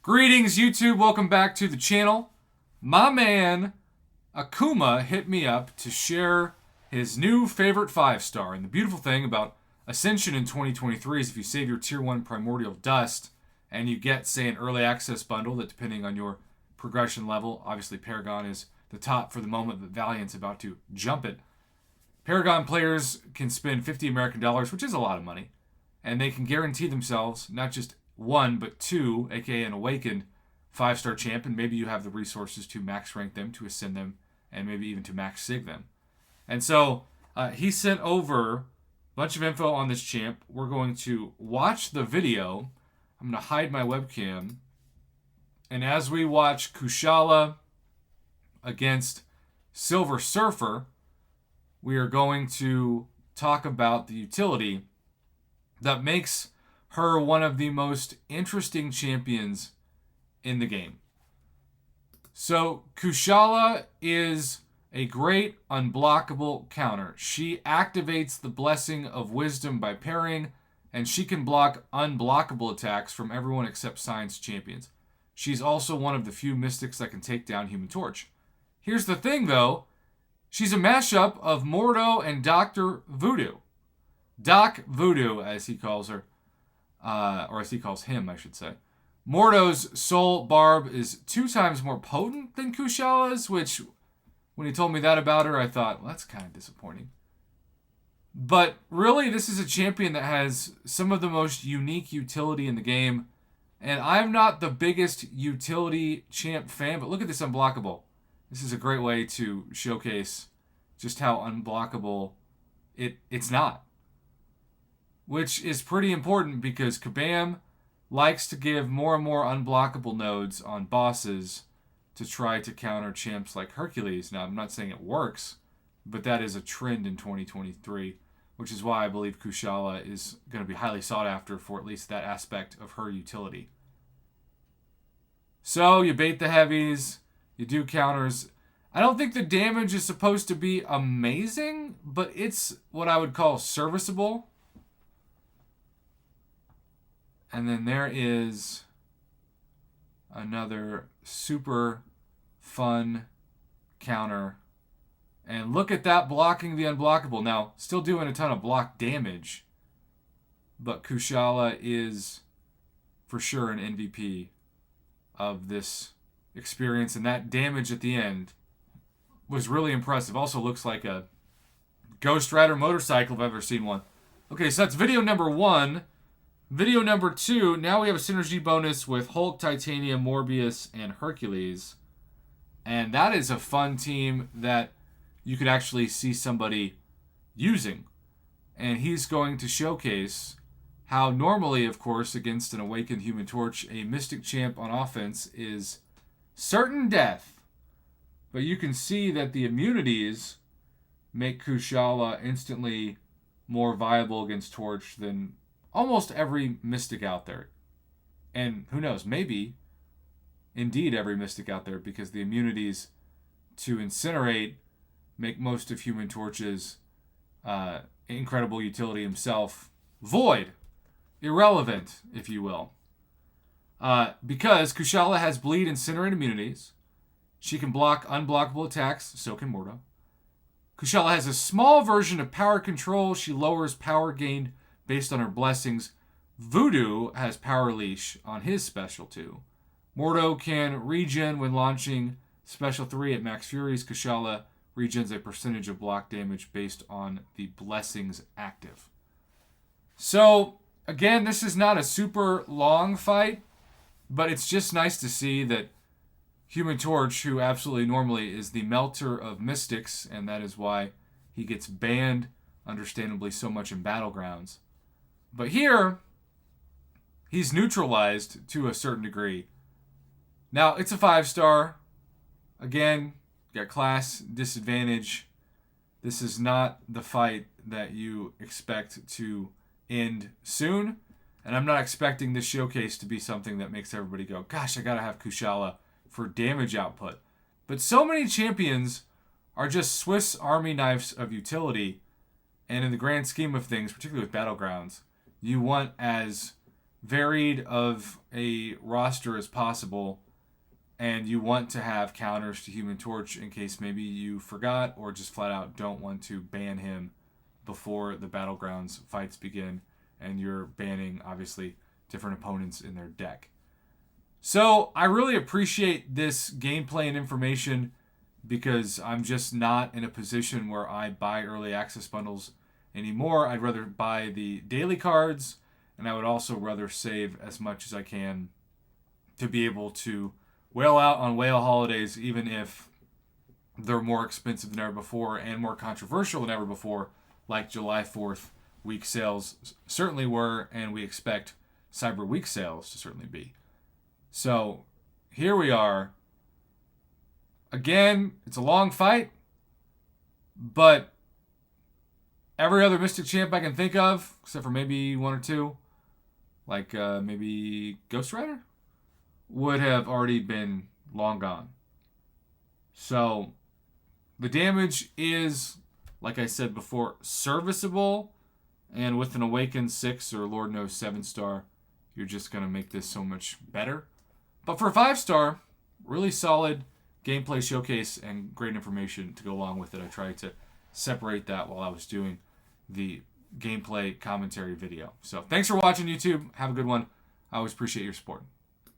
Greetings, YouTube. Welcome back to the channel. My man, Akuma, hit me up to share his new favorite 5-star. And the beautiful thing about Ascension in 2023 is if you save your Tier 1 Primordial Dust and you get, say, an early access bundle that, depending on your progression level, obviously Paragon is the top for the moment, but Valiant's about to jump it. Paragon players can spend 50 American dollars, which is a lot of money, and they can guarantee themselves not just one, but two, aka an awakened 5-star champ, and maybe you have the resources to max rank them, to ascend them, and maybe even to max sig them. And so he sent over a bunch of info on this champ. We're going to watch the video. I'm going to hide my webcam. And as we watch Kushala against Silver Surfer, we are going to talk about the utility that makes her one of the most interesting champions in the game. So Kushala is a great unblockable counter. She activates the Blessing of Wisdom by parrying, and she can block unblockable attacks from everyone except Science champions. She's also one of the few mystics that can take down Human Torch. Here's the thing, though. She's a mashup of Mordo and Dr. Voodoo. Doc Voodoo, as he calls her. Or as he calls him, I should say. Mordo's Soul Barb is 2 times more potent than Kushala's, which, when he told me that about her, I thought, well, that's kind of disappointing. But really, this is a champion that has some of the most unique utility in the game. And I'm not the biggest utility champ fan, but look at this unblockable. This is a great way to showcase just how unblockable it's not. Which is pretty important because Kabam likes to give more and more unblockable nodes on bosses to try to counter champs like Hercules. Now, I'm not saying it works, but that is a trend in 2023, which is why I believe Kushala is going to be highly sought after for at least that aspect of her utility. So, you bait the heavies, you do counters. I don't think the damage is supposed to be amazing, but it's what I would call serviceable. And then there is another super fun counter. And look at that, blocking the unblockable. Now, still doing a ton of block damage. But Kushala is for sure an MVP of this experience. And that damage at the end was really impressive. Also looks like a Ghost Rider motorcycle if I've ever seen one. Okay, so that's video number 1. Video number 2, now we have a synergy bonus with Hulk, Titania, Morbius, and Hercules. And that is a fun team that you could actually see somebody using. And he's going to showcase how normally, of course, against an awakened Human Torch, a Mystic champ on offense is certain death. But you can see that the immunities make Kushala instantly more viable against Torch than almost every Mystic out there. And who knows, maybe indeed every Mystic out there, because the immunities to Incinerate make most of Human Torch's incredible utility himself void. Irrelevant, if you will. Because Kushala has Bleed, Incinerate immunities. She can block unblockable attacks, so can Mordo. Kushala has a small version of power control. She lowers power gained based on her blessings. Voodoo has Power Leash on his special 2. Mordo can regen when launching special 3 at max furies. Kushala regens a percentage of block damage based on the blessings active. So, again, this is not a super long fight, but it's just nice to see that Human Torch, who absolutely normally is the melter of mystics, and that is why he gets banned, understandably, so much in Battlegrounds. But here, he's neutralized to a certain degree. Now, it's a 5-star. Again, got class disadvantage. This is not the fight that you expect to end soon. And I'm not expecting this showcase to be something that makes everybody go, gosh, I gotta have Kushala for damage output. But so many champions are just Swiss Army knives of utility. And in the grand scheme of things, particularly with Battlegrounds, you want as varied of a roster as possible, and you want to have counters to Human Torch in case maybe you forgot or just flat out don't want to ban him before the Battlegrounds fights begin, and you're banning, obviously, different opponents in their deck. So I really appreciate this gameplay and information because I'm just not in a position where I buy early access bundles anymore. I'd rather buy the daily cards, and I would also rather save as much as I can to be able to whale out on whale holidays, even if they're more expensive than ever before and more controversial than ever before, like July 4th week sales certainly were, and we expect Cyber Week sales to certainly be. So here we are. Again, it's a long fight, but every other Mystic champ I can think of, except for maybe one or two, like maybe Ghost Rider, would have already been long gone. So the damage is, like I said before, serviceable, and with an Awakened 6 or Lord knows 7-star, you're just going to make this so much better. But for a 5-star, really solid gameplay showcase and great information to go along with it. I tried to separate that while I was doing the gameplay commentary video. So thanks for watching, YouTube. Have a good one. I always appreciate your support.